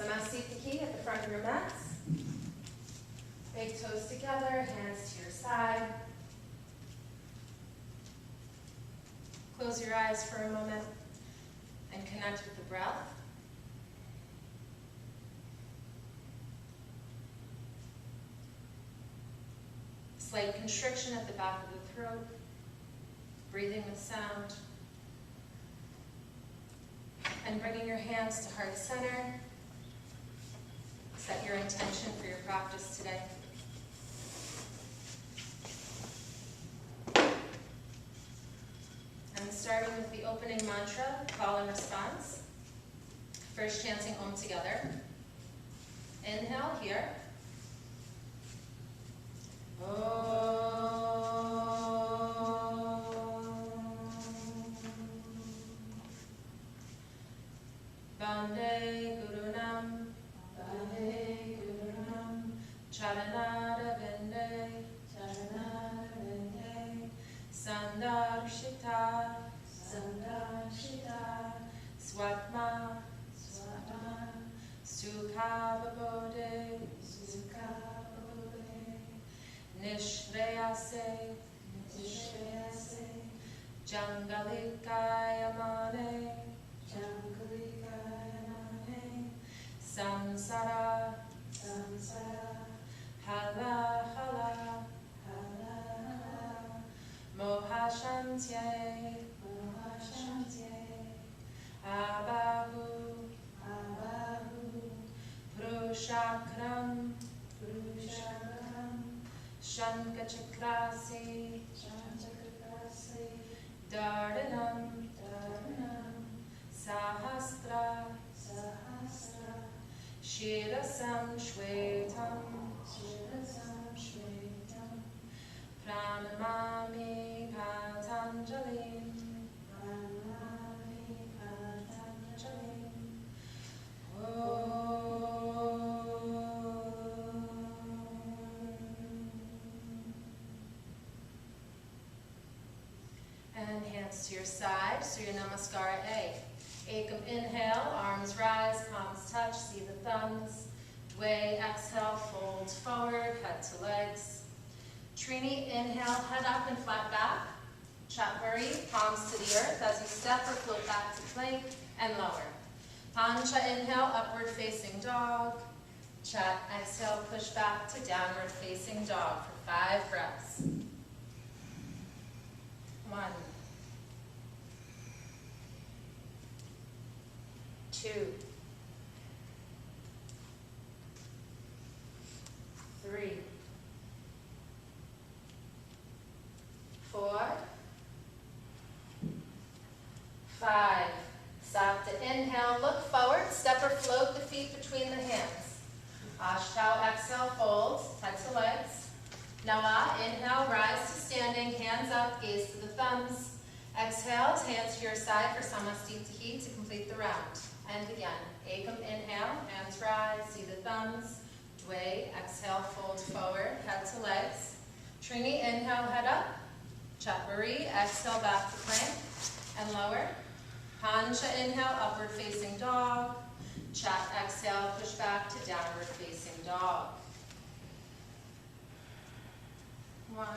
Samasthiti at the front of your mats. Big toes together, hands to your side. Close your eyes for a moment and connect with the breath. Slight constriction at the back of the throat. Breathing with sound. And bringing your hands to heart center. Set your intention for your practice today. And starting with the opening mantra, call and response. First chanting Om together. Inhale here. Bande Gurunam, Charanara Vende, Sandarshita, Swatma, Sukhavabode, Nishreyase, Jangalikayamane, Samsara, Hala, Mohashantye, Abahu, Prushakram, Shankachakrasi, Dardanam, Sahasra, Shirasam Shwetam, Pranamami Patanjalim, And hands to your side, Surya Namaskara A. Ekam, inhale, arms rise, palms touch, see the thumbs. Dwe, exhale, fold forward, head to legs. Trini, inhale, head up and flat back. Chatvari, palms to the earth as you step or float back to plank and lower. Pancha, inhale, upward facing dog. Chat, exhale, push back to downward facing dog for 5 breaths. 1, 2, 3, 4, 5. Stop to inhale, look forward, step or float the feet between the hands. Ashtanga, exhale, fold, head to legs. Nawa, inhale, rise to standing, hands up, gaze to the thumbs. Exhale, hands to your side for Samasthiti to complete the round. And again, Ekam, inhale, hands rise, see the thumbs. Dwe, exhale, fold forward, head to legs. Trini, inhale, head up. Chatvari, exhale, back to plank and lower. Pancha, inhale, upward facing dog. Chat, exhale, push back to downward facing dog. 1,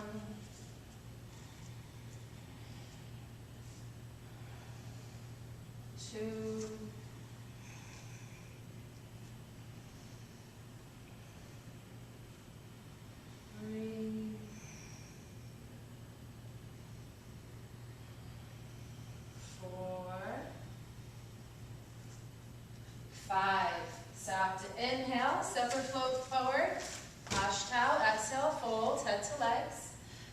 2, 3, 4, 5. Stop to inhale, step or float forward. Ashtanga, exhale, fold, head to legs.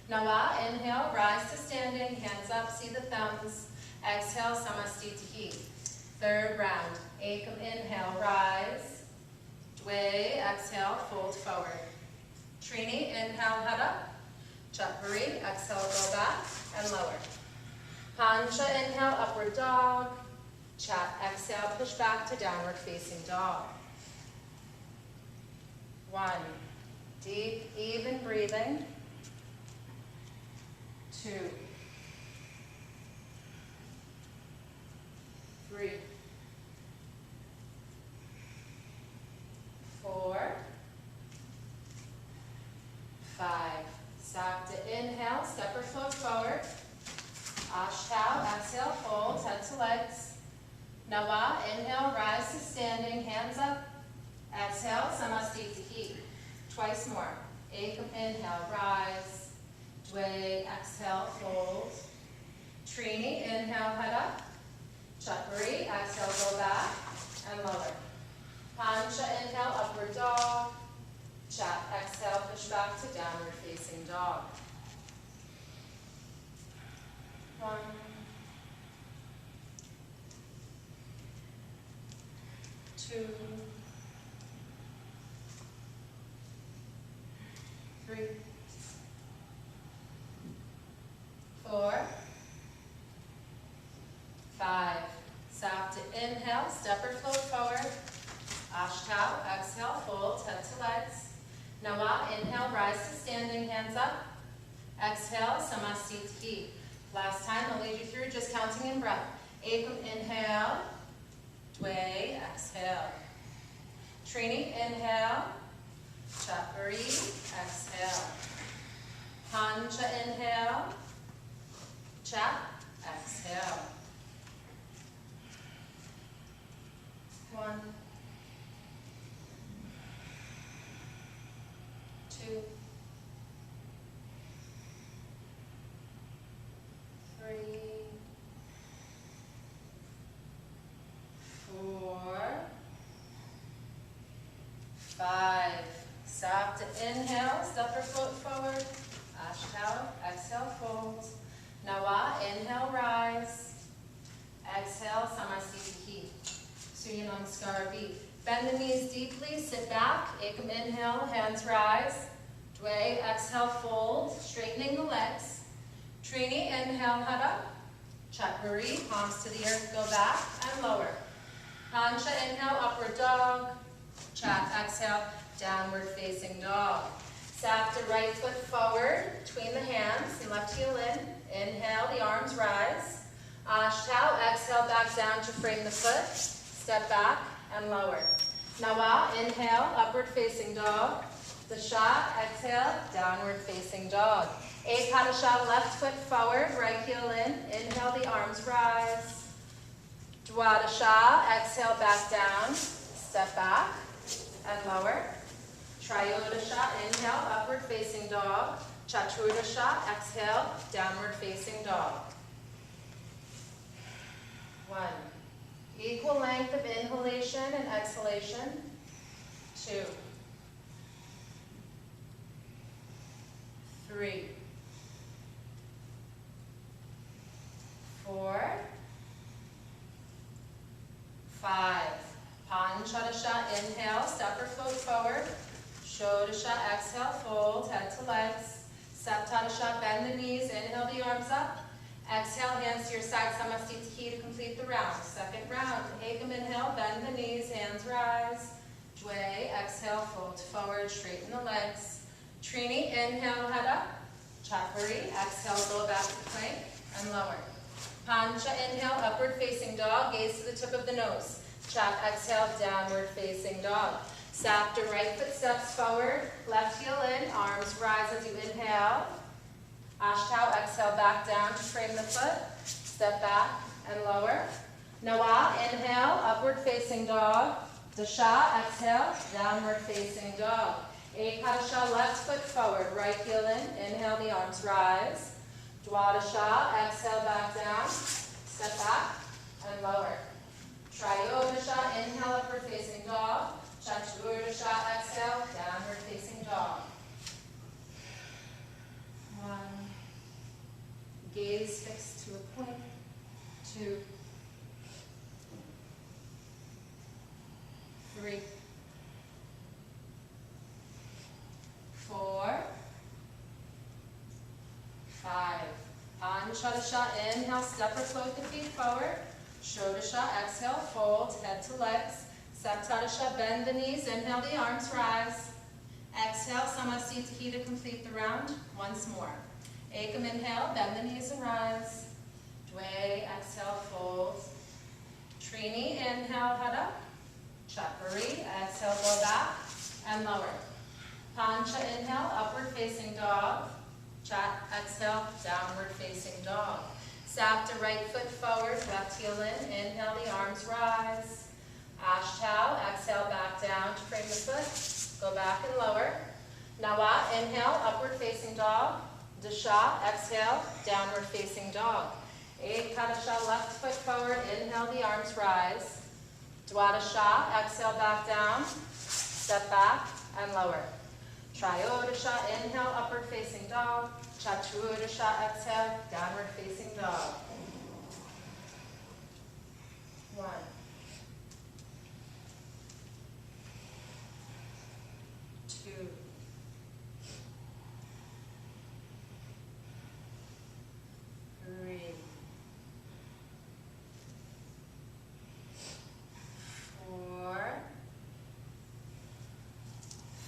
Nawa, inhale, rise to standing, hands up, see the thumbs. Exhale, Samasthiti. 3rd round. Ekam, inhale, rise. Dwe, exhale, fold forward. Trini, inhale, head up. Chatvari, exhale, go back and lower. Pancha, inhale, upward dog. Chat, exhale, push back to downward facing dog. 1. Deep, even breathing. 2, 3, 5. Sakta, inhale, step or float forward. Ashtanga, exhale, fold, head to legs. Nawa, inhale, rise to standing, hands up. Exhale, Samastiti. Twice more. Ekam, inhale, rise. Dve, exhale, fold. Trini, inhale, head up. Chakri, exhale, go back and lower. Pancha, inhale, upward dog. Chat, exhale, push back to downward facing dog. 1, 2, 3, 4, 5. Sakta, inhale, step or float forward. Ashtanga, exhale, fold, head to legs. Nawa, inhale, rise to standing, hands up. Exhale, Samastiti. Last time, I'll lead you through just counting in breath. Ekam, inhale. Dve, exhale. Trini, inhale. Chakri, exhale. Pancha, inhale. Chat, exhale. 1, 2, 3, 4, 5. Sakta, inhale, step or float forward. Ashtanga, exhale, fold. Nawa, inhale, rise. Exhale, Samastiti. Surya Namaskar B. Bend the knees deeply, sit back. Ekam, inhale, hands rise. Dve, exhale, fold, straightening the legs. Trini, inhale, head up. Chakri, palms to the earth, go back and lower. Pancha, inhale, upward dog. Chat, exhale, downward facing dog. Sakta, right foot forward, between the hands, and left heel in. Inhale, the arms rise. Ashtanga, exhale, back down to frame the foot. Step back and lower. Nawa, inhale, upward facing dog. Dasha, exhale, downward facing dog. Ekadasha, left foot forward, right heel in. Inhale, the arms rise. Dwadasha, exhale, back down. Step back and lower. Triyodasha, inhale, upward facing dog. Chaturasha, exhale, downward facing dog. 1. Equal length of inhalation and exhalation. 2, 3, 4, 5. Panchadasha, inhale, step or float forward. Shodasha, exhale, fold, head to legs. Saptadasha, bend the knees, inhale the arms up. Exhale, hands to your side, Samastiti to complete the round. Second round, Ekam, inhale, bend the knees, hands rise. Dve, exhale, fold forward, straighten the legs. Trini, inhale, head up. Chakri, exhale, go back to plank and lower. Pancha, inhale, upward facing dog, gaze to the tip of the nose. Chak, exhale, downward facing dog. Sakta, right foot steps forward, left heel in, arms rise as you inhale. Ashtanga, exhale, back down to frame the foot. Step back and lower. Nawa, inhale, upward facing dog. Dasha, exhale, downward facing dog. Ekadasha, left foot forward, right heel in. Inhale, the arms rise. Dwadasha, exhale, back down. Step back and lower. Triyodasha, inhale, upward facing dog. Chaturasha, exhale, downward facing dog. 1. Gaze fixed to a point. 2, 3, 4, 5. Anshadasha, inhale, step or float the feet forward. Shodasha, exhale, fold, head to legs. Saptadasha, bend the knees, inhale, the arms rise. Exhale, Samastiti to complete the round. Once more. Ekam, inhale, bend the knees and rise. Dve, exhale, fold. Trini, inhale, head up. Chakri, exhale, go back and lower. Pancha, inhale, upward facing dog. Chat, exhale, downward facing dog. Sapta, right foot forward, left heel in. Inhale, the arms rise. Ashtanga, exhale, back down to frame the foot. Go back and lower. Nawa, inhale, upward facing dog. Dasha, exhale, downward facing dog. Ekadasha, left foot forward, inhale, the arms rise. Dwadasha, exhale, back down, step back and lower. Triyodasha, inhale, upward facing dog. Chaturudasha, exhale, downward facing dog. 1, 2, 3, 4,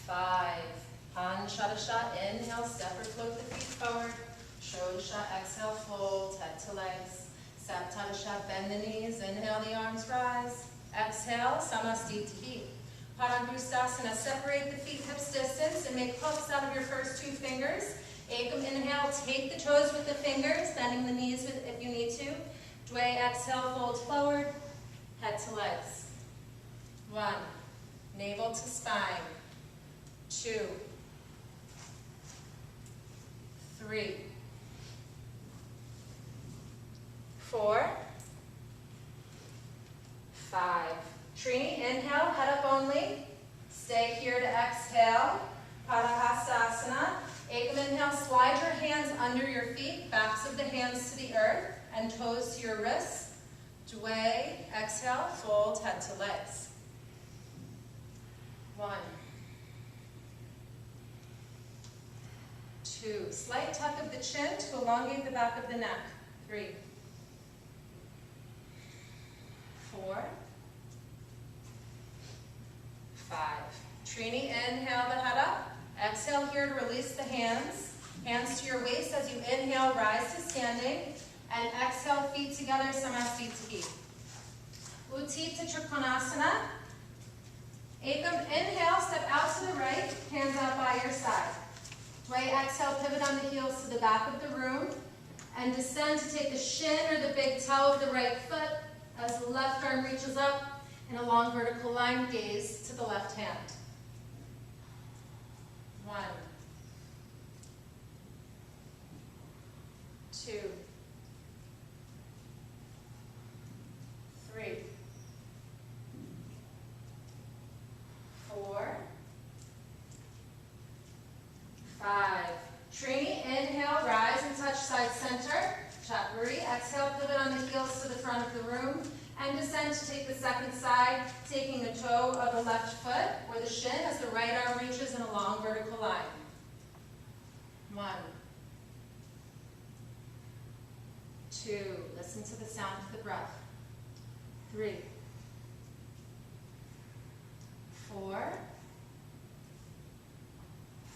5. Panchadasha, inhale, step or float the feet forward. Shodasha, exhale, fold, head to legs. Saptadasha, bend the knees, inhale, the arms rise. Exhale, Samasthiti. Padangrustasana, separate the feet hips distance and make hooks out of your first 2 fingers. Ekam, inhale, take the toes with the fingers, bending the knees if you need to. Dwe, exhale, fold forward, head to legs. 1, navel to spine. 2, 3, 4, 5. Trini, inhale, head up only. Stay here to exhale. Padahastasana. Ekam, inhale, slide your hands under your feet, backs of the hands to the earth, and toes to your wrists. Dwe, exhale, fold, head to legs. 1, 2, slight tuck of the chin to elongate the back of the neck. 3, 4, 5. Trini, inhale the head up. Exhale here to release the hands. Hands to your waist as you inhale, rise to standing. And exhale, feet together, Samasthiti. Utthita Trikonasana. Ekam, inhale, step out to the right, hands out by your side. Dwe, exhale, pivot on the heels to the back of the room. And descend to take the shin or the big toe of the right foot as the left arm reaches up in a long vertical line, gaze to the left hand. 1, 2, 3, 4, 5. Trini, inhale, rise and touch side center. Chatvari, exhale, pivot on the heels to the front of the room. And descend to take the second side, taking the toe of the left foot or the shin as the right arm reaches in a long vertical line. 1, 2, listen to the sound of the breath. 3, 4,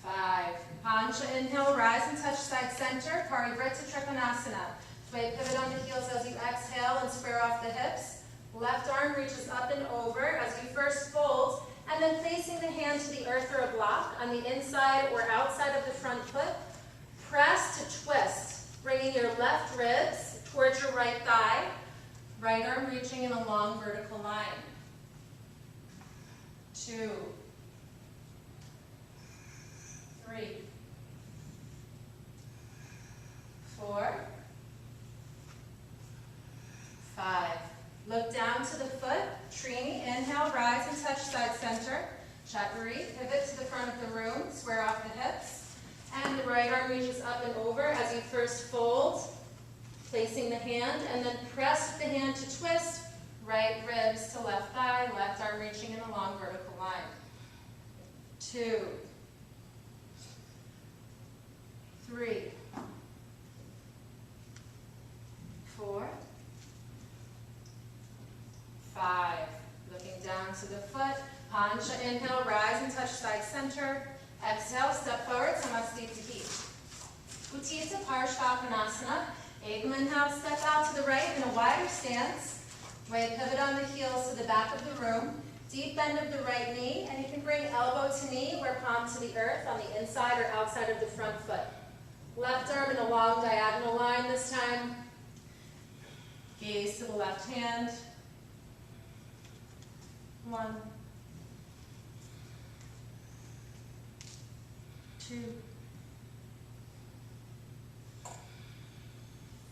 5. Pancha, inhale, rise and touch side center. Parivrtta Trikonasana. Dwe, pivot on the heels as you exhale and square off the hips. Left arm reaches up and over as you first fold, and then placing the hand to the earth or a block on the inside or outside of the front foot. Press to twist, bringing your left ribs towards your right thigh. Right arm reaching in a long vertical line. 2, 3, 4, 5. Look down to the foot. Trini, inhale, rise and touch side center. Chatvari, pivot to the front of the room, square off the hips. And the right arm reaches up and over as you first fold, placing the hand, and then press with the hand to twist. Right ribs to left thigh, left arm reaching in a long vertical line. 2, 3, 4, 5. Looking down to the foot. Pancha, inhale, rise and touch side center. Exhale, step forward, Samasthiti. Utthita Parshvakonasana. Ekam, inhale, step out to the right in a wider stance. Dwe, pivot on the heels to the back of the room. Deep bend of the right knee, and you can bring elbow to knee or palm to the earth on the inside or outside of the front foot. Left arm in a long diagonal line this time. Gaze to the left hand. 1, 2,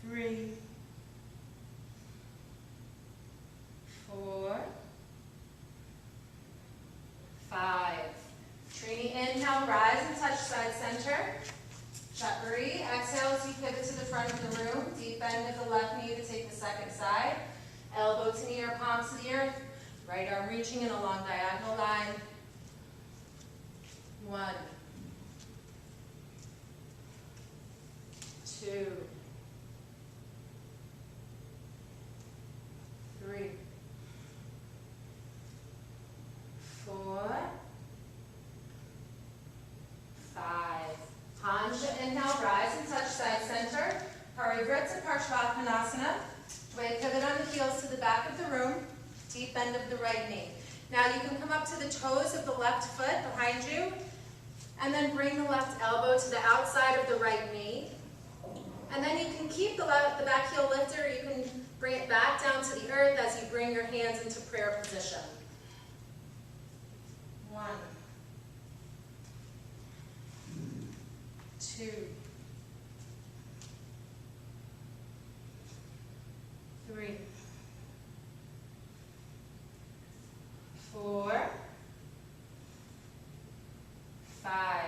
3, 4, 5. Trini, inhale, rise and touch side center. Chatvari, exhale as you pivot to the front of the room. Deep bend of the left knee to take the second side. Elbow to knee or palms to the earth. Right arm reaching in a long diagonal line. 1, 2, 3, 4, 5. Hansha, inhale, rise and touch side center. Parivrtta Parshvottanasana. Weight pivot on the heels to the back of the room. Deep bend of the right knee. Now you can come up to the toes of the left foot behind you, and then bring the left elbow to the outside of the right knee. And then you can keep the back heel lifted, or you can bring it back down to the earth as you bring your hands into prayer position. 1, 2, 3, 4, 5.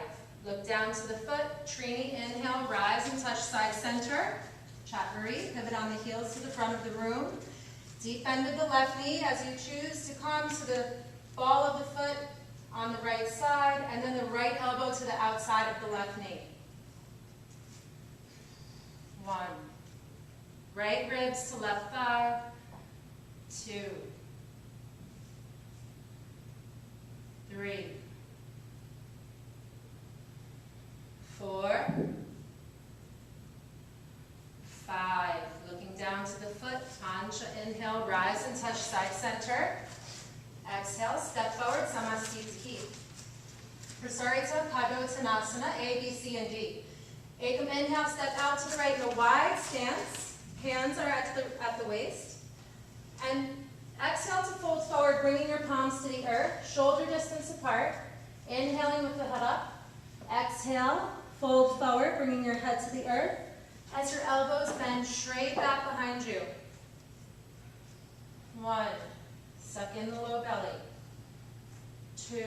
Look down to the foot. Trini, inhale, rise and touch side center. Chatvari, pivot on the heels to the front of the room. Deep bend of the left knee as you choose to come to the ball of the foot on the right side, and then the right elbow to the outside of the left knee. 1. Right ribs to left thigh. 2, 3, 4, 5. Looking down to the foot. Hansha, inhale, rise and touch side center. Exhale, step forward, Samasthiti. Prasarita Padottanasana, A, B, C, and D. Ekam, inhale, step out to the right in a wide stance. Hands are at the waist. And exhale to fold forward, bringing your palms to the earth, shoulder distance apart. Inhaling with the head up. Exhale, fold forward, bringing your head to the earth. As your elbows bend straight back behind you. 1. Suck in the low belly. 2,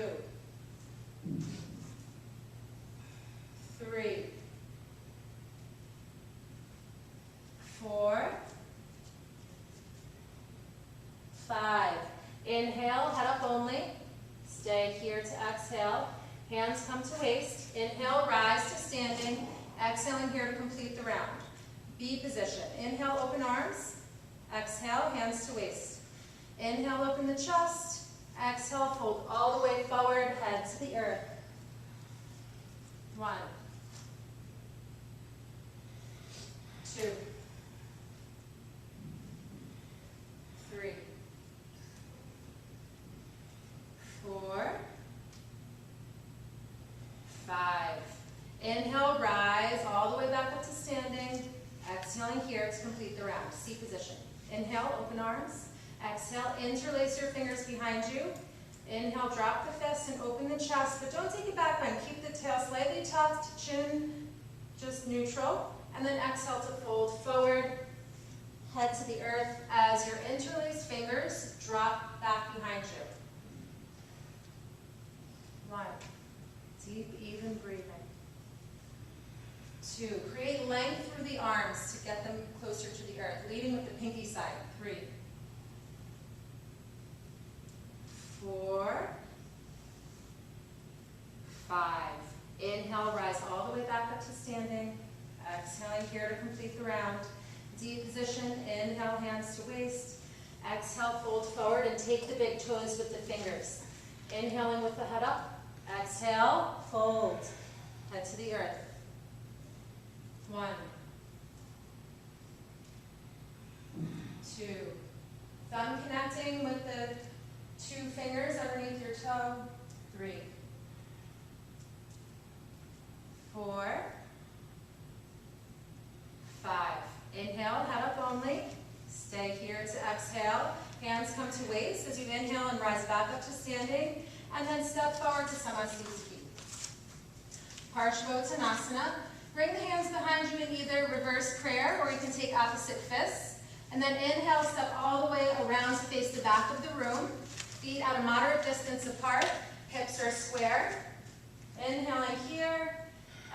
3, 4, 5. Inhale, head up only. Stay here to exhale. Hands come to waist. Inhale, rise to standing. Exhaling here to complete the round. B position. Inhale, open arms. Exhale, hands to waist. Inhale, open the chest. Exhale, fold all the way forward, head to the earth. 1, 2, 3, 4, 5. Inhale, rise all the way back up to standing. Exhaling here to complete the round. C position. Inhale, open arms. Exhale, interlace your fingers behind you. Inhale, drop the fist and open the chest, but don't take it back bend. Keep the tail slightly tucked, chin just neutral. And then exhale to fold forward, head to the earth as your interlaced fingers drop back behind you. 1. Deep, even breathing. 2. Create length through the arms to get them closer to the earth, leading with the pinky side. 3, 4, 5. Inhale, rise all the way back up to standing. Exhaling here to complete the round. D position, inhale, hands to waist. Exhale, fold forward and take the big toes with the fingers. Inhaling with the head up. Exhale, fold. Head to the earth. 1, 2. Thumb connecting with the 2 fingers underneath your toe. 3, 4, 5. Inhale, head up only. Stay here to exhale. Hands come to waist as you inhale and rise back up to standing. And then step forward to Samasthiti. Parshvottanasana. Bring the hands behind you in either reverse prayer or you can take opposite fists. And then inhale, step all the way around to face the back of the room. Feet at a moderate distance apart. Hips are square. Inhaling here.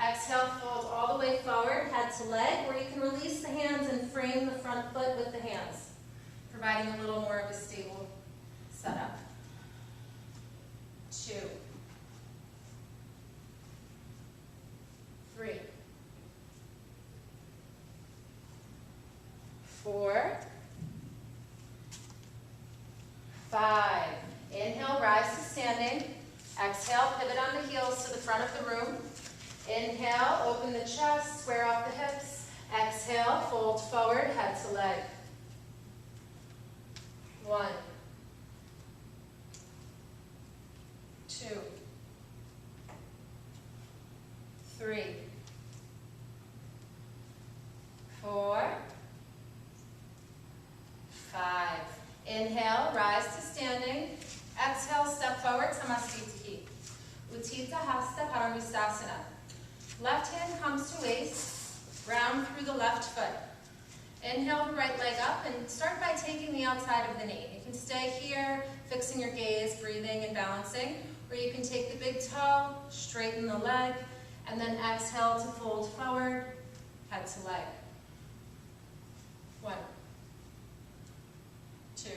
Exhale, fold all the way forward, head to leg, or you can release the hands and frame the front foot with the hands, providing a little more of a stable setup. 2, 3, 4, 5. Inhale, rise to standing. Exhale, pivot on the heels to the front of the room. Inhale, open the chest, square off the hips. Exhale, fold forward, head to leg. 1, 2, 3, 4, 5. Inhale, rise to standing. Exhale, step forward, Samasthiti. Utthita Hasta Paramvistasana. Left hand comes to waist, round through the left foot. Inhale the right leg up and start by taking the outside of the knee. You can stay here, fixing your gaze, breathing and balancing, or you can take the big toe, straighten the leg, and then exhale to fold forward, head to leg. 1, 2,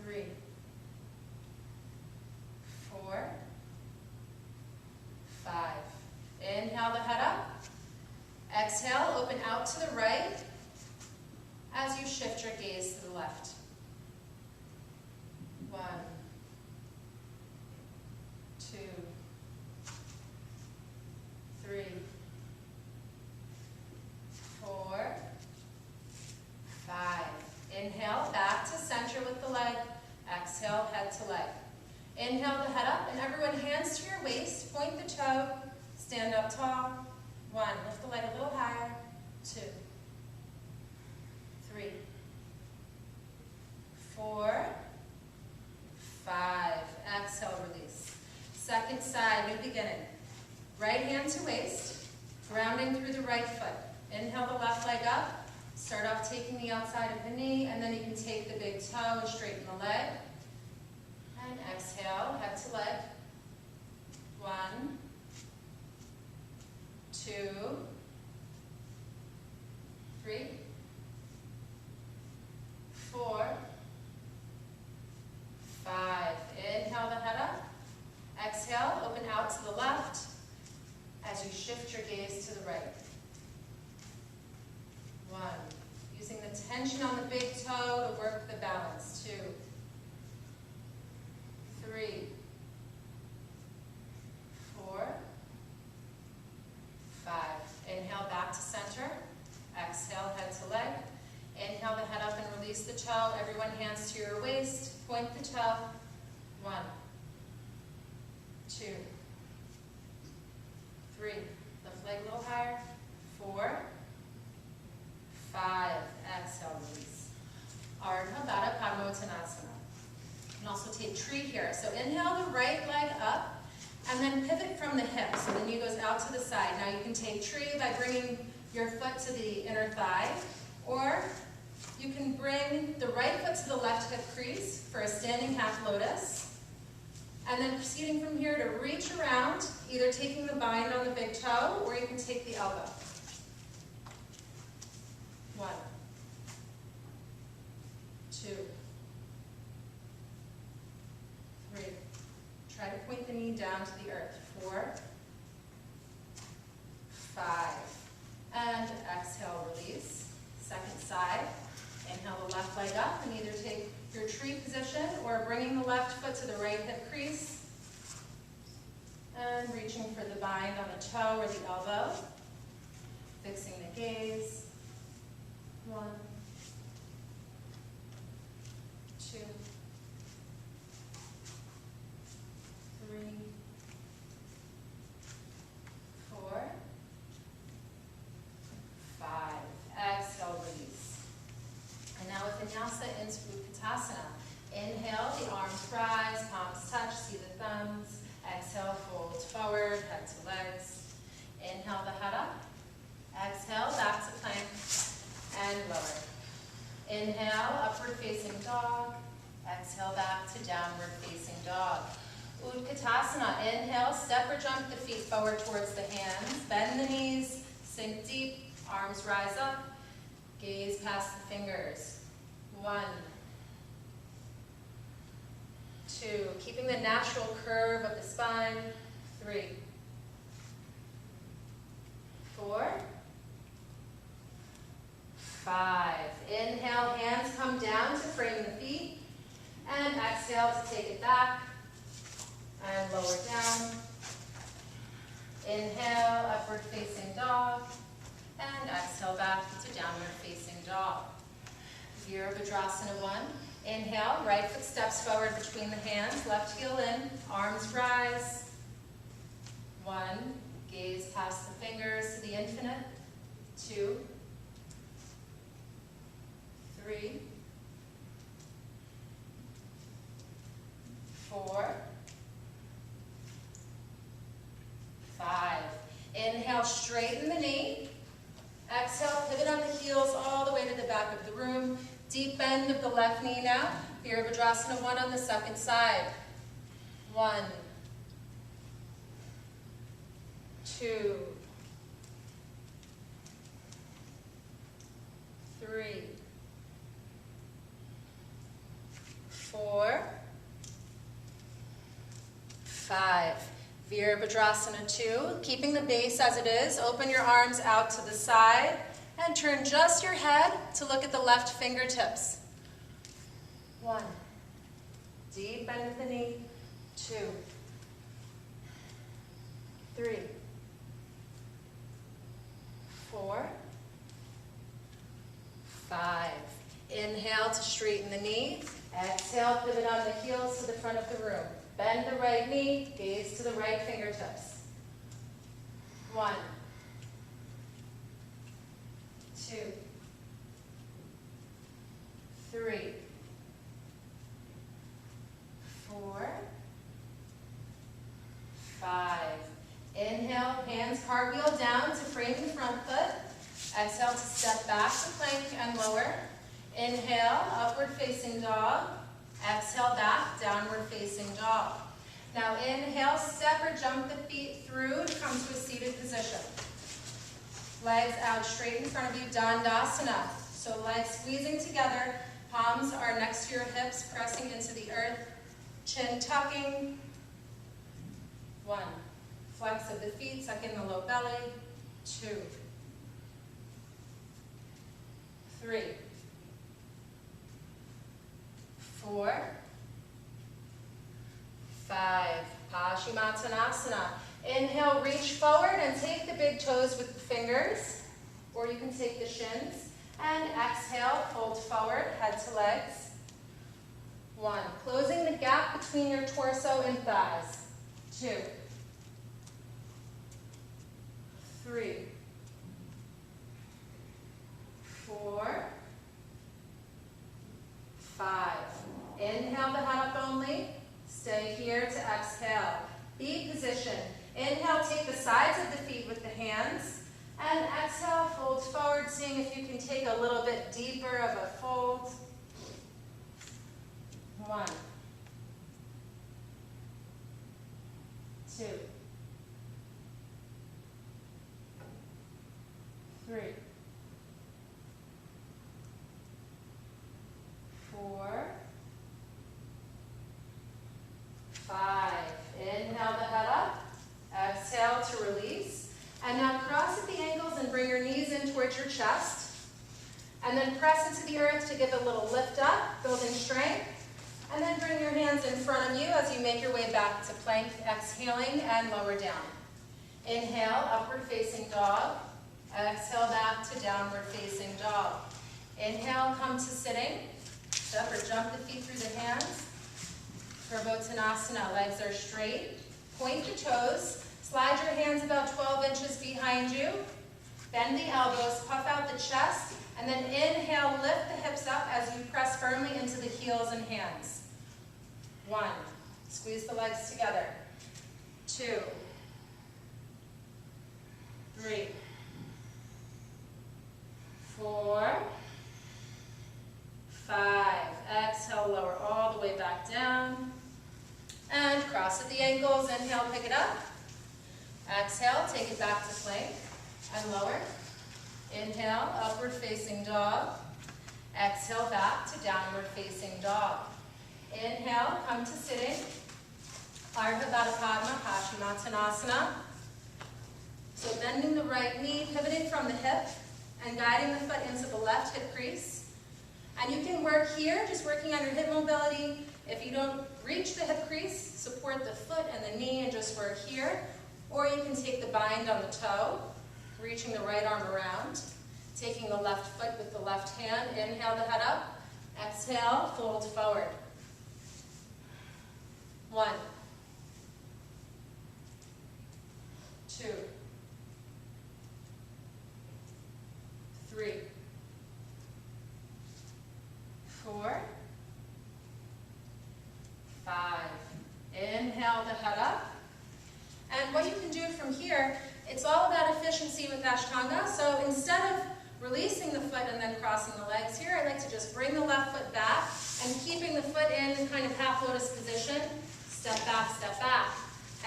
3, 4, 5. Inhale the head up. Exhale, open out to the right as you shift your gaze to the left. 1, 2, 3, 4, 5. Inhale, back to center with the leg. Exhale, head to leg. Inhale the head up, and everyone hands to your waist, point the toe, stand up tall. 1, lift the leg a little higher. 2, 3, 4, 5. Exhale, release. Second side, new beginning. Right hand to waist, grounding through the right foot. Inhale the left leg up. Start off taking the outside of the knee, and then you can take the big toe and straighten the leg. And exhale, head to leg. 1, 2, 3, 4, 5. Inhale the head up. Exhale, open out to the left as you shift your gaze to the right. 1. Using the tension on the big toe to work the balance. 2, 3, 4, 5. Inhale back to center. Exhale, head to leg. Inhale the head up and release the toe. Everyone hands to your waist. Point the toe. 1, 2, 3. Lift leg a little higher. 4, 5. Exhale, release. Ardha Baddha Padmottanasana. You can also take tree here. So inhale the right leg up and then pivot from the hip. So the knee goes out to the side. Now you can take tree by bringing your foot to the inner thigh, or you can bring the right foot to the left hip crease for a standing half lotus. And then proceeding from here to reach around, either taking the bind on the big toe, or you can take the elbow. 1, 2, 3. Try to point the knee down to the earth. 4, 5. And exhale, release. Second side. Inhale the left leg up and either take your tree position or bringing the left foot to the right hip crease. And reaching for the bind on the toe or the elbow. Fixing the gaze. 1, Vinyasa into Utkatasana. Inhale, the arms rise, palms touch, see the thumbs. Exhale, fold forward, head to legs. Inhale the head up. Exhale, back to plank and lower. Inhale, upward facing dog. Exhale, back to downward facing dog. Utkatasana, inhale, step or jump the feet forward towards the hands. Bend the knees, sink deep, arms rise up. Gaze past the fingers. 1, 2, keeping the natural curve of the spine. 3, 4, 5. Inhale, hands come down to frame the feet. And exhale to take it back. And lower down. Inhale, upward facing dog. And exhale back to downward facing dog. Virabhadrasana 1. Inhale, right foot steps forward between the hands, left heel in, arms rise. 1, gaze past the fingers to the infinite. 2, 3, 4, 5. Inhale, straighten the knee. Exhale, pivot on the heels all the way to the back of the room. Deep bend of the left knee now. Virabhadrasana 1 on the second side. 1, 2, 3, 4, 5. Virabhadrasana 2, keeping the base as it is. Open your arms out to the side and turn just your head to look at the left fingertips. 1, deep bend of the knee. 2, 3, 4, 5. Inhale to straighten the knee. Exhale, pivot on the heels to the front of the room. Bend the right knee, gaze to the right fingertips. 1, 2, 3, 4, 5. Inhale, hands cartwheel down to frame the front foot. Exhale to step back to plank and lower. Inhale, upward facing dog. Exhale back, downward facing dog. Now inhale, step or jump the feet through to come to a seated position. Legs out straight in front of you, Dandasana. So legs squeezing together, palms are next to your hips, pressing into the earth. Chin tucking. 1, flex of the feet, suck in the low belly. 2, 3, 4, 5. Paschimottanasana. Inhale, reach forward and take the big toes with the fingers, or you can take the shins. And exhale, fold forward, head to legs. 1, closing the gap between your torso and thighs. 2, 3, 4, 5. Inhale the head up only. Stay here to exhale. B position. Inhale, take the sides of the feet with the hands. And exhale, fold forward, seeing if you can take a little bit deeper of a fold. 1, 2, 3, 4, 5. Inhale the head up. Exhale to release. And now cross at the ankles and bring your knees in towards your chest. And then press into the earth to give a little lift up, building strength. And then bring your hands in front of you as you make your way back to plank, exhaling and lower down. Inhale, upward facing dog. Exhale back to downward facing dog. Inhale, come to sitting. Step or jump the feet through the hands. Virabhadrasana, legs are straight. Point your toes. Slide your hands about 12 inches behind you. Bend the elbows, puff out the chest, And then inhale, lift the hips up as you press firmly into the heels and hands. 1, squeeze the legs together. 2, 3, 4, 5. Exhale, lower all the way back down. And cross at the ankles. Inhale, pick it up. Exhale, take it back to plank and lower. Inhale, upward facing dog. Exhale, back to downward facing dog. Inhale, come to sitting. Ardha Baddha Padma, Paschimottanasana. So bending the right knee, pivoting from the hip, and guiding the foot into the left hip crease. And you can work here, just working on your hip mobility. If you don't reach the hip crease, support the foot and the knee and just work here. Or you can take the bind on the toe, reaching the right arm around, taking the left foot with the left hand. Inhale the head up. Exhale, fold forward. 1, 2, 3, 4, 5. Inhale the head up. And what you can do from here, it's all about efficiency with Ashtanga. So instead of releasing the foot and then crossing the legs here, I like to just bring the left foot back and keeping the foot in kind of half lotus position. Step back,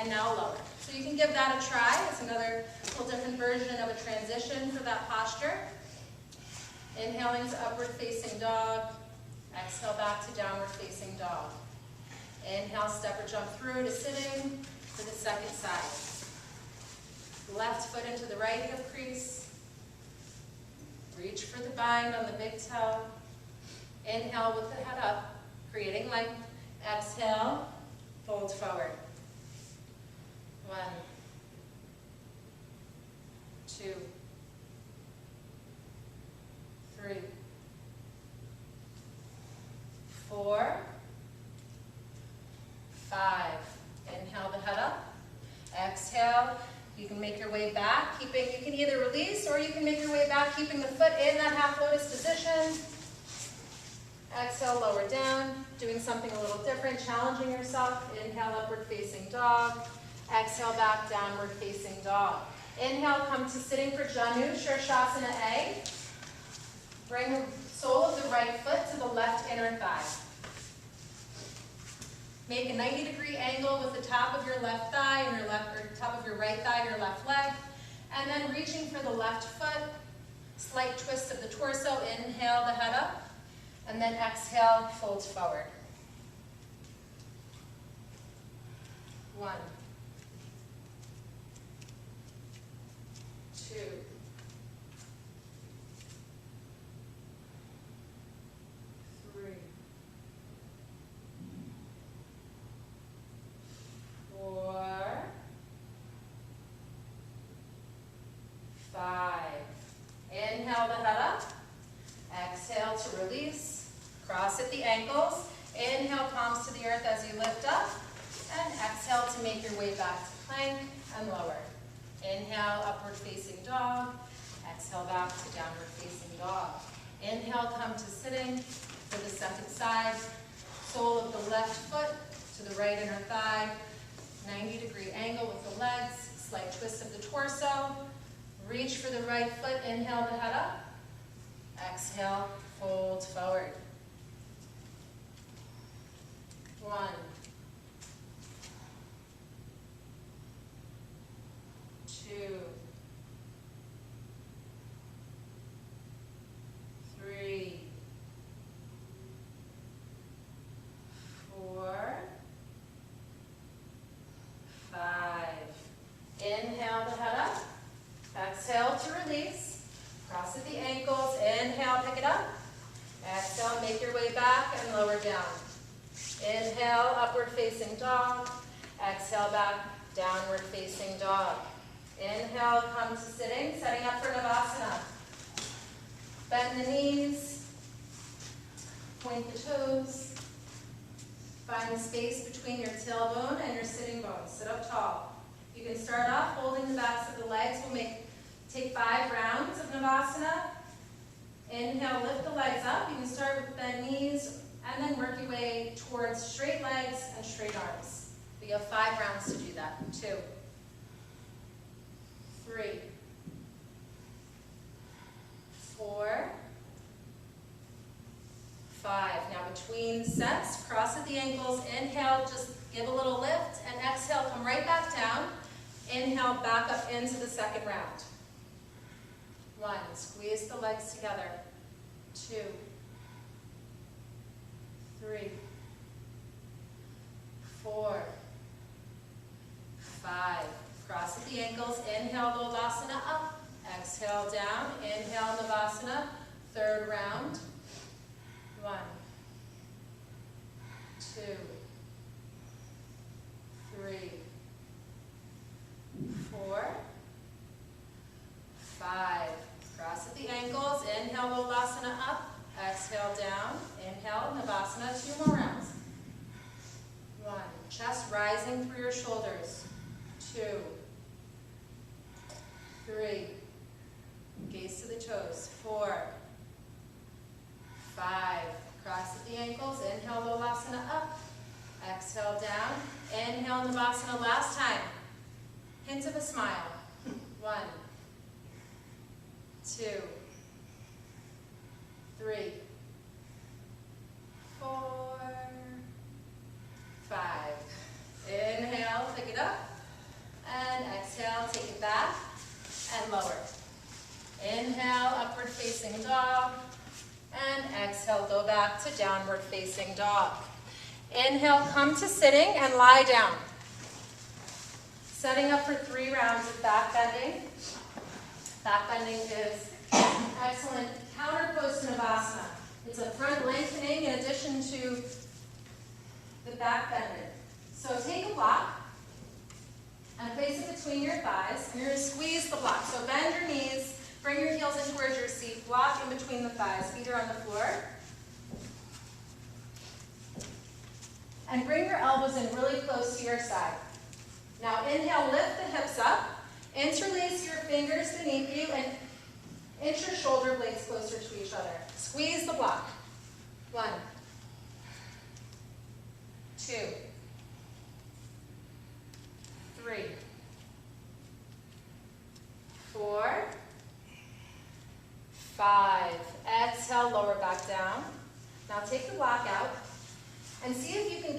and now lower. So you can give that a try. It's another little different version of a transition for that posture. Inhaling to upward facing dog. Exhale back to downward facing dog. Inhale, step or jump through to sitting for the second side. Left foot into the right hip crease. Reach for the bind on the big toe. Inhale with the head up, creating length. Exhale, fold forward. 1, 2, 3, 4, 5. Inhale the head up. Exhale. You can make your way back, you can either release or you can make your way back, keeping the foot in that half lotus position. Exhale, lower down, doing something a little different, challenging yourself. Inhale, upward facing dog. Exhale, back, downward facing dog. Inhale, come to sitting for Janu, Shirshasana A. Bring the sole of the right foot to the left inner thigh. Make a 90-degree angle with the top of your left thigh and your left, or top of your right thigh and your left leg. And then reaching for the left foot, slight twist of the torso. Inhale the head up. And then exhale, fold forward. 1, 2, 3, 4, 5. Inhale the head up. Exhale to release. Cross at the ankles. Inhale, palms to the earth as you lift up. And exhale to make your way back to plank and lower. Inhale, upward facing dog. Exhale back to downward facing dog. Inhale, come to sitting for the second side. Sole of the left foot to the right inner thigh. 90-degree angle with the legs. Slight twist of the torso. Reach for the right foot. Inhale the head up. Exhale, fold forward. 1, 2, 3, 4, 5. Inhale the head up. Exhale to release. Cross at the ankles. Inhale, pick it up. Exhale, make your way back and lower down. Inhale, upward facing dog. Exhale, back, downward facing dog. Inhale, come to sitting, setting up for Navasana. Bend the knees, point the toes. Find the space between your tailbone and your sitting bones. Sit up tall. You can start off holding the backs of the legs. We'll take 5 rounds of Navasana. Inhale, lift the legs up. You can start with bent knees and then work your way towards straight legs and straight arms. We have 5 rounds to do that. 2, 3, 4, 5. Now between sets, cross at the ankles. Inhale, just give a little lift, and exhale, come right back down. Inhale, back up into the second round. 1, squeeze the legs together. 2, 3, 4, 5. Cross at the ankles. Inhale, Lodasana up. Exhale, down. Inhale, Navasana. Third round. 1, 2, 3, 4, 5. Cross at the ankles. Inhale, Lodasana up. Exhale, down. Inhale, Navasana. 2 more rounds. 1. Chest rising through your shoulders. 2, 3. Gaze to the toes. 4, 5. Cross at the ankles. Inhale, Lodasana up. Exhale, down. Inhale, Navasana. Last time. Hint of a smile. 1, 2, 3, 4, 5. Inhale, pick it up. And exhale, take it back and lower. Inhale, upward facing dog. And exhale, go back to downward facing dog. Inhale, come to sitting and lie down. Setting up for 3 rounds of back bending. Back bending is excellent counter pose to Navasana. It's a front lengthening in addition to the back bending. So take a block and place it between your thighs, and you're going to squeeze the block. So bend your knees, bring your heels in towards your seat, block in between the thighs, feet are on the floor. And bring your elbows in really close to your side. Now inhale, lift the hips up, interlace your fingers beneath you, and inch your shoulder blades closer to each other. Squeeze the block. 1, 2, 3, 4, 5. Exhale, lower back down. Now take the block out and see if you can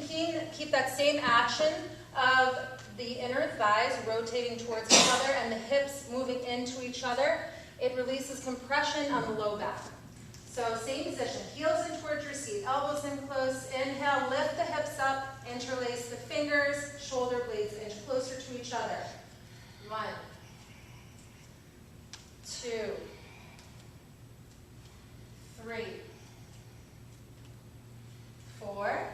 keep that same action of the inner thighs rotating towards each other and the hips moving into each other. It releases compression on the low back. So same position, heels in towards your seat, elbows in close. Inhale, lift the hips up, interlace the fingers, shoulder blades inch closer to each other. 1, 2, 3, 4,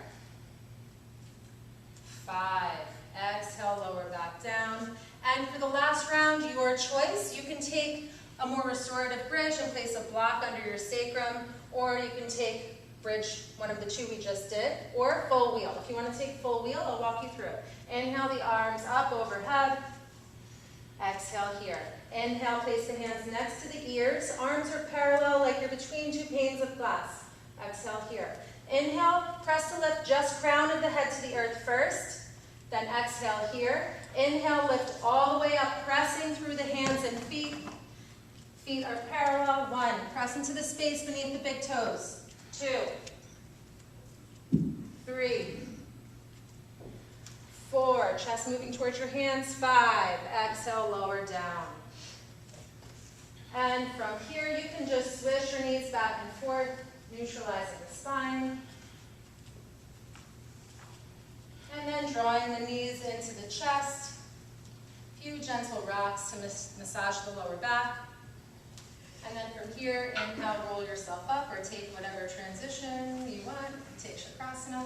5. Exhale, lower back down. And for the last round, your choice. You can take a more restorative bridge and place a block under your sacrum, or you can take bridge, one of the 2 we just did, or full wheel. If you want to take full wheel, I'll walk you through it. Inhale the arms up overhead. Exhale here. Inhale, place the hands next to the ears. Arms are parallel like you're between 2 panes of glass. Exhale here. Inhale, press to lift just crown of the head to the earth first. Then exhale here. Inhale, lift all the way up, pressing through the hands and feet. Feet are parallel. 1, press into the space beneath the big toes. 2, 3, 4, chest moving towards your hands. 5, exhale, lower down. And from here, you can just swish your knees back and forth, neutralizing the spine. And then drawing the knees into the chest. A few gentle rocks to massage the lower back. And then from here, inhale, roll yourself up, or take whatever transition you want. Take Chakrasana.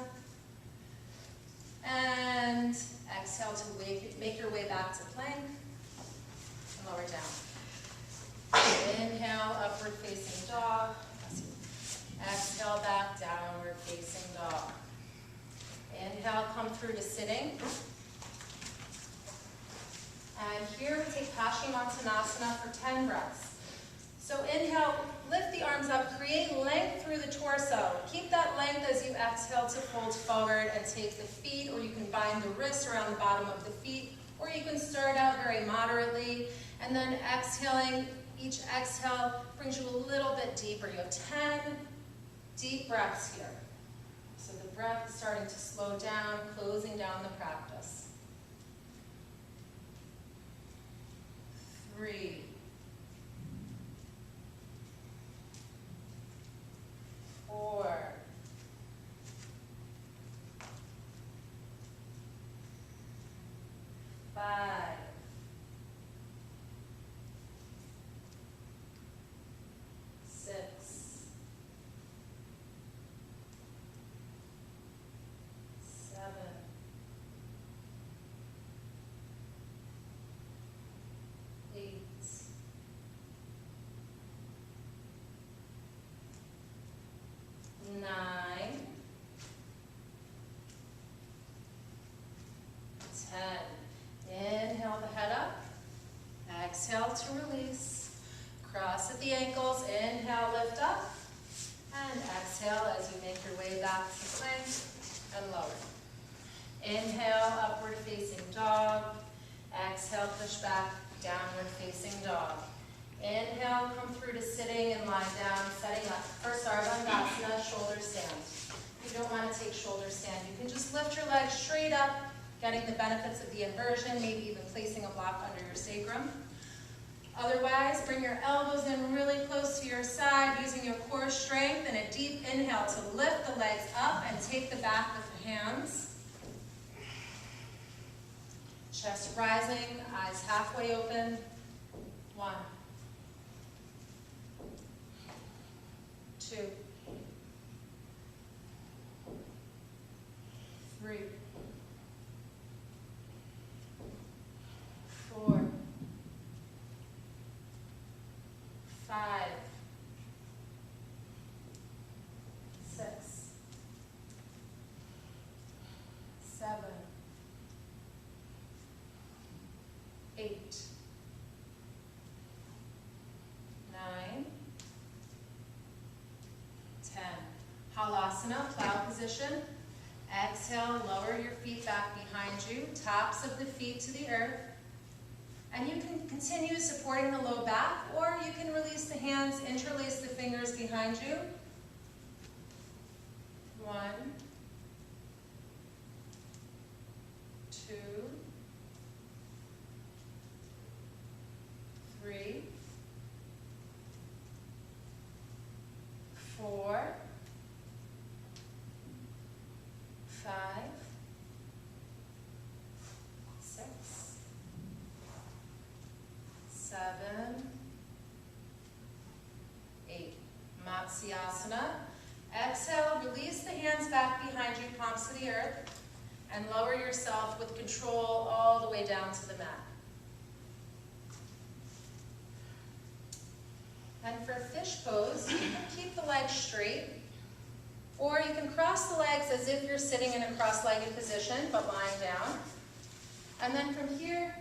And exhale to make your way back to plank. And lower down. Inhale, upward facing dog. Exhale, back, downward facing dog. Inhale, come through to sitting. And here we take Paschimottanasana for 10 breaths. So inhale, lift the arms up, create length through the torso. Keep that length as you exhale to fold forward and take the feet, or you can bind the wrists around the bottom of the feet, or you can start out very moderately, and then exhaling, each exhale brings you a little bit deeper. You have 10 deep breaths here. So the breath is starting to slow down, closing down the practice. 3, 4, 5, 6, 7, 8, 9, 10. Inhale the head up. Exhale to release. Cross at the ankles. Inhale, lift up. And exhale as you make your way back to plank and lower. Inhale, upward facing dog. Exhale, push back, downward facing dog. Inhale, come through to sitting and lie down, setting up for Sarvandasana, shoulder stand. If you don't want to take shoulder stand, you can just lift your legs straight up, getting the benefits of the inversion, maybe even placing a block under your sacrum. Otherwise, bring your elbows in really close to your side, using your core strength, and a deep inhale to lift the legs up and take the back with the hands. Chest rising, eyes halfway open. 1, 2, 3, 4, 5, 6, 7, 8, 9, 10. Halasana, plow position. Exhale, lower your feet back behind you, tops of the feet to the earth. And you can continue supporting the low back, or you can release the hands, interlace the fingers behind you. 1, 2, 3, 4, 5, 6, 7, 8. Matsyasana. Exhale, release the hands back behind you, palms to the earth, and lower yourself with control all the way down to the mat. And for fish pose, you can keep the legs straight, or you can cross the legs as if you're sitting in a cross-legged position, but lying down. And then from here,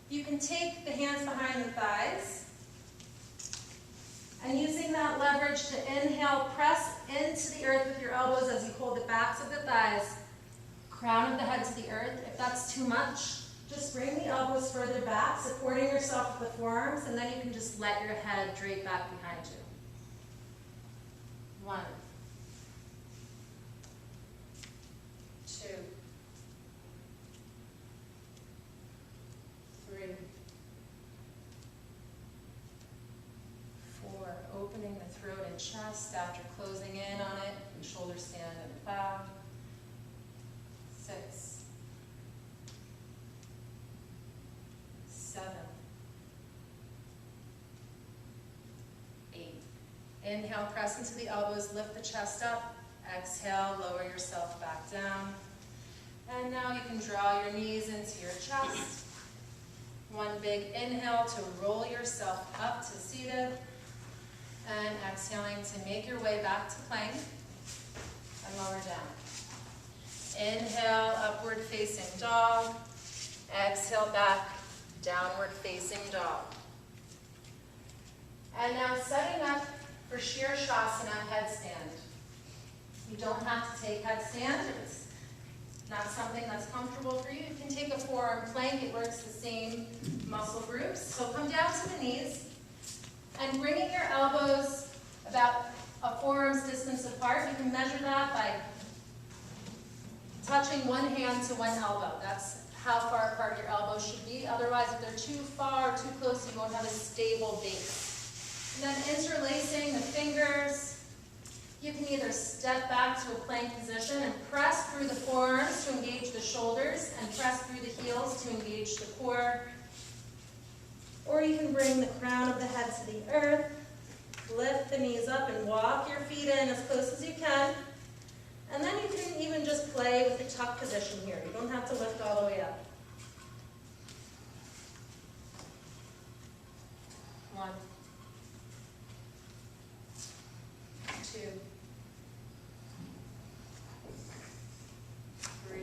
you can take the hands behind the thighs, and using that leverage to inhale, press into the earth with your elbows as you hold the backs of the thighs, crown of the head to the earth. If that's too much, just bring the elbows further back, supporting yourself with the forearms, and then you can just let your head drape back behind you. 1, 2, 3, 4. Opening the throat and chest after closing in on it, and shoulder stand and plow. 6, 7, 8. Inhale, press into the elbows, lift the chest up. Exhale, lower yourself back down. And now you can draw your knees into your chest. One big inhale to roll yourself up to seated. And exhaling to make your way back to plank and lower down. Inhale, upward facing dog. Exhale back, downward facing dog. And now setting up for Shirshasana headstand. You don't have to take headstand. It's not something that's comfortable for you. You can take a forearm plank. It works the same muscle groups. So come down to the knees and bringing your elbows about a forearm's distance apart. You can measure that by touching one hand to one elbow. That's how far apart your elbows should be. Otherwise, if they're too far or too close, you won't have a stable base. And then interlacing the fingers. You can either step back to a plank position and press through the forearms to engage the shoulders and press through the heels to engage the core. Or you can bring the crown of the head to the earth, lift the knees up and walk your feet in as close as you can. And then you can even just play with the tuck position here. You don't have to lift all the way up. 1, 2, 3,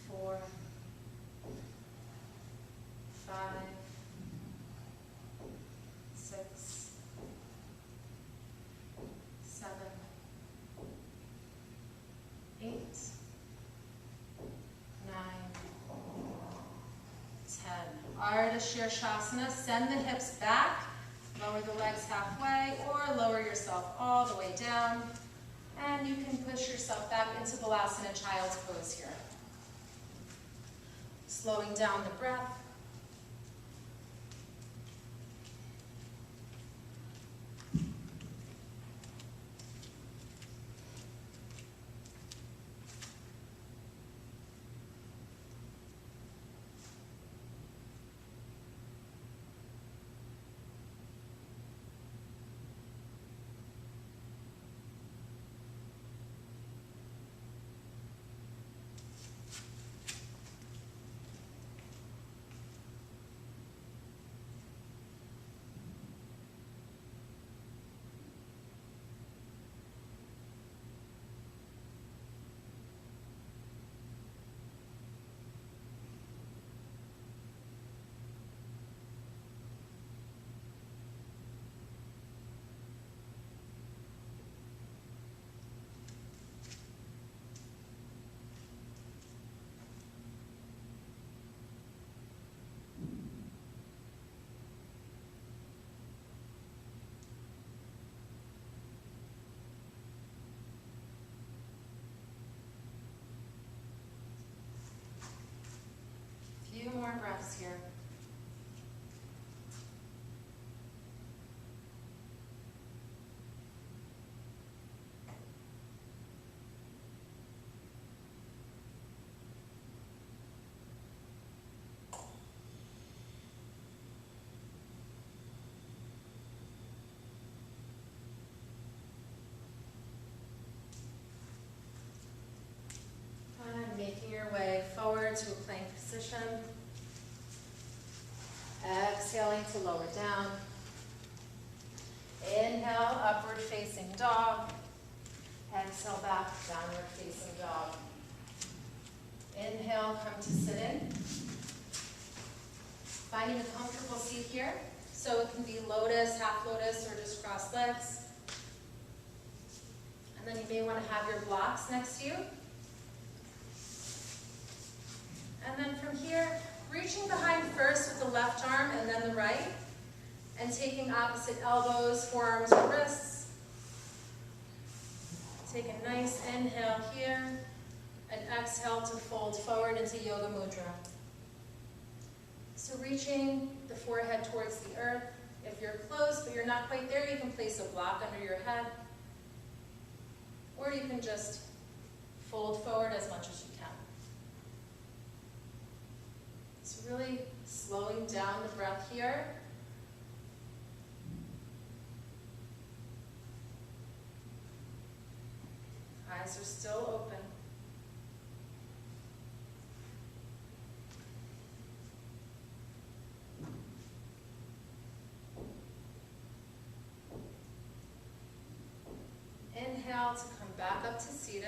4, 5, 6, 7, 8, 9, 10. Ardha Shirshasana. Send the hips back, lower the legs halfway, or lower yourself all the way down. And you can push yourself back into Balasana Child's Pose here. Slowing down the breath. Few more breaths here. And making your way forward to a plank position. Exhaling to lower down. Inhale, upward facing dog. Exhale back, downward facing dog. Inhale, come to sit in. Finding a comfortable seat here. So it can be lotus, half lotus, or just crossed legs. And then you may want to have your blocks next to you. And then from here, reaching behind first with the left arm and then the right. And taking opposite elbows, forearms, or wrists. Take a nice inhale here. And exhale to fold forward into Yoga Mudra. So reaching the forehead towards the earth. If you're close but you're not quite there, you can place a block under your head. Or you can just fold forward as much as you can. So really slowing down the breath here. Eyes are still open. Inhale to come back up to seated.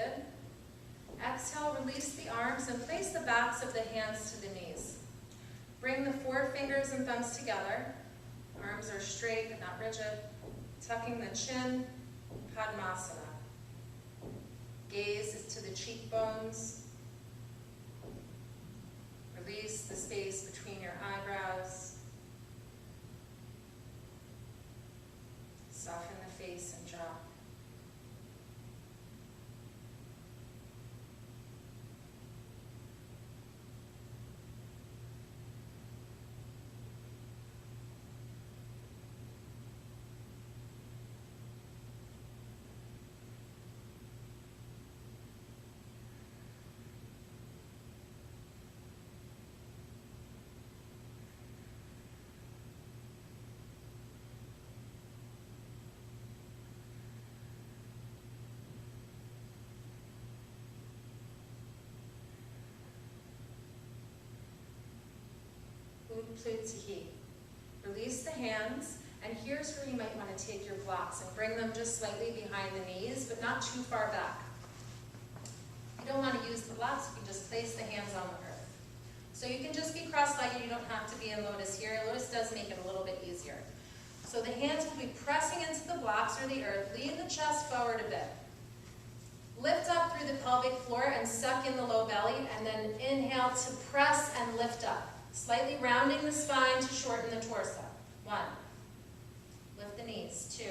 Exhale, release the arms and place the backs of the hands to the knees. Bring the forefingers and thumbs together Arms are straight but not rigid. Tucking the chin, Padmasana. Gaze is to the cheekbones. Release the space between your eyebrows. Soften the face and jaw. Utplutihi. Release the hands, and here's where you might want to take your blocks and bring them just slightly behind the knees, but not too far back. You don't want to use the blocks, you can just place the hands on the earth. So you can just be cross-legged, you don't have to be in lotus here. Lotus does make it a little bit easier. So the hands will be pressing into the blocks or the earth. Lean the chest forward a bit. Lift up through the pelvic floor and suck in the low belly, and then inhale to press and lift up. Slightly rounding the spine to shorten the torso. 1. Lift the knees. 2.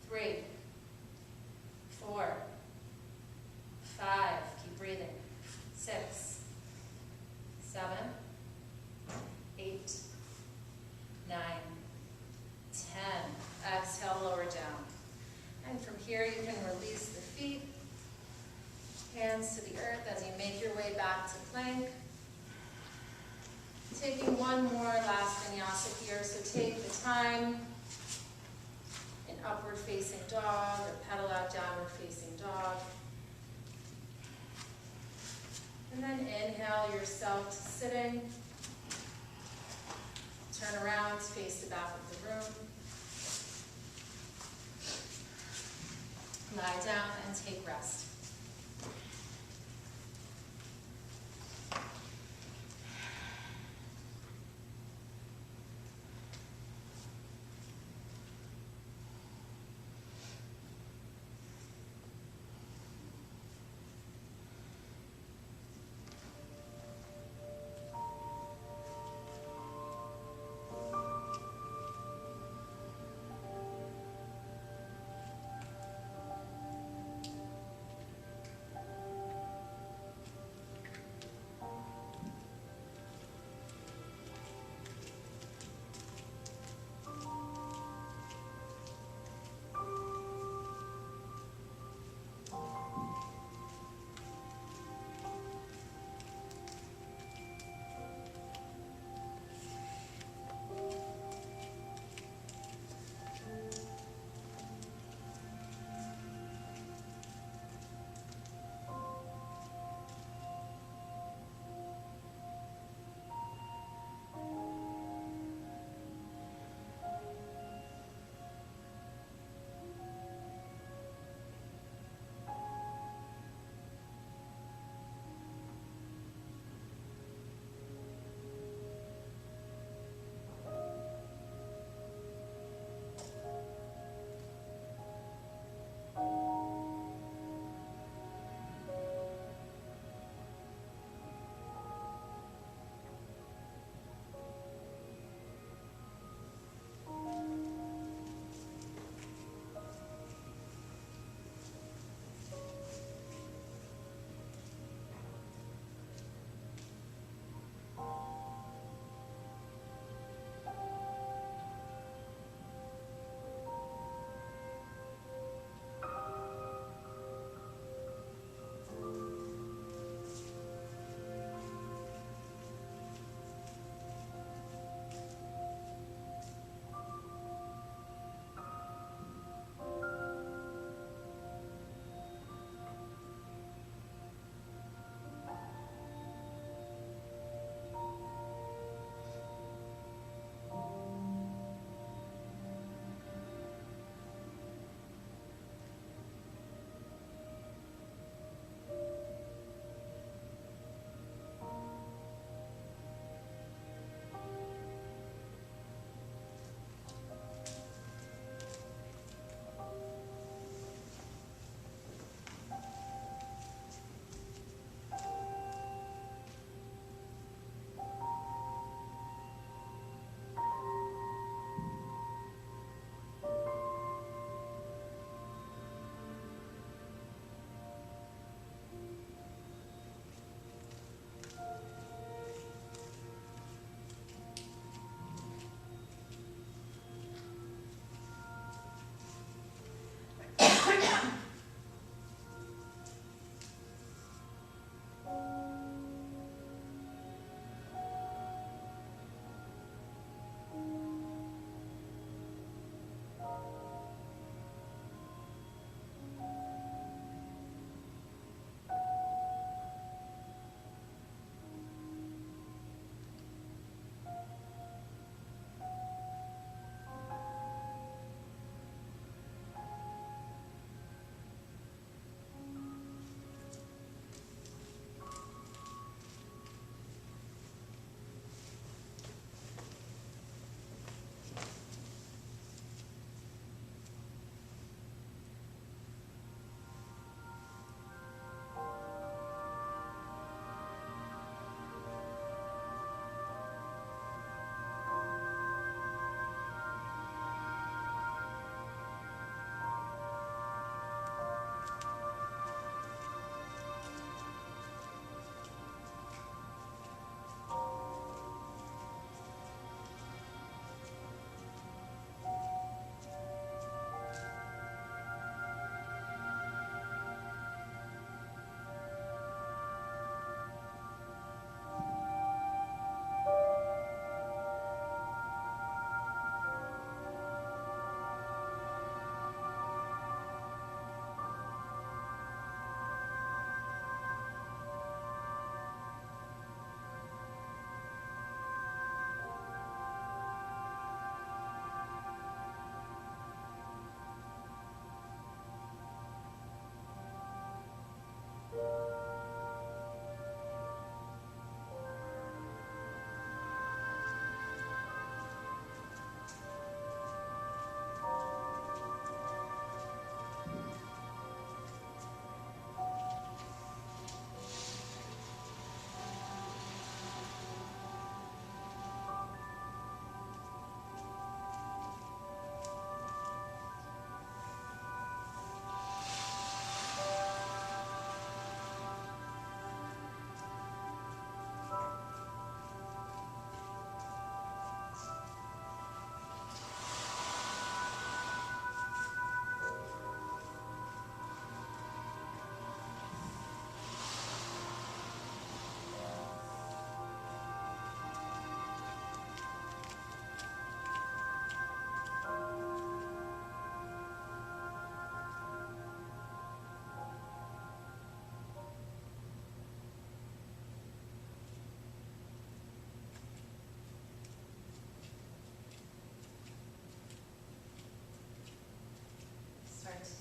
3. 4. 5. Keep breathing. 6. 7. 8. 9. 10. Exhale, lower down. And from here you can release the feet. Hands to the earth as you make your way back to plank. Taking one more last vinyasa here, so take the time in upward facing dog or pedal out downward facing dog. And then inhale yourself to sitting. Turn around to face the back of the room. Lie down and take rest.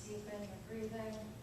Deepen your breathing.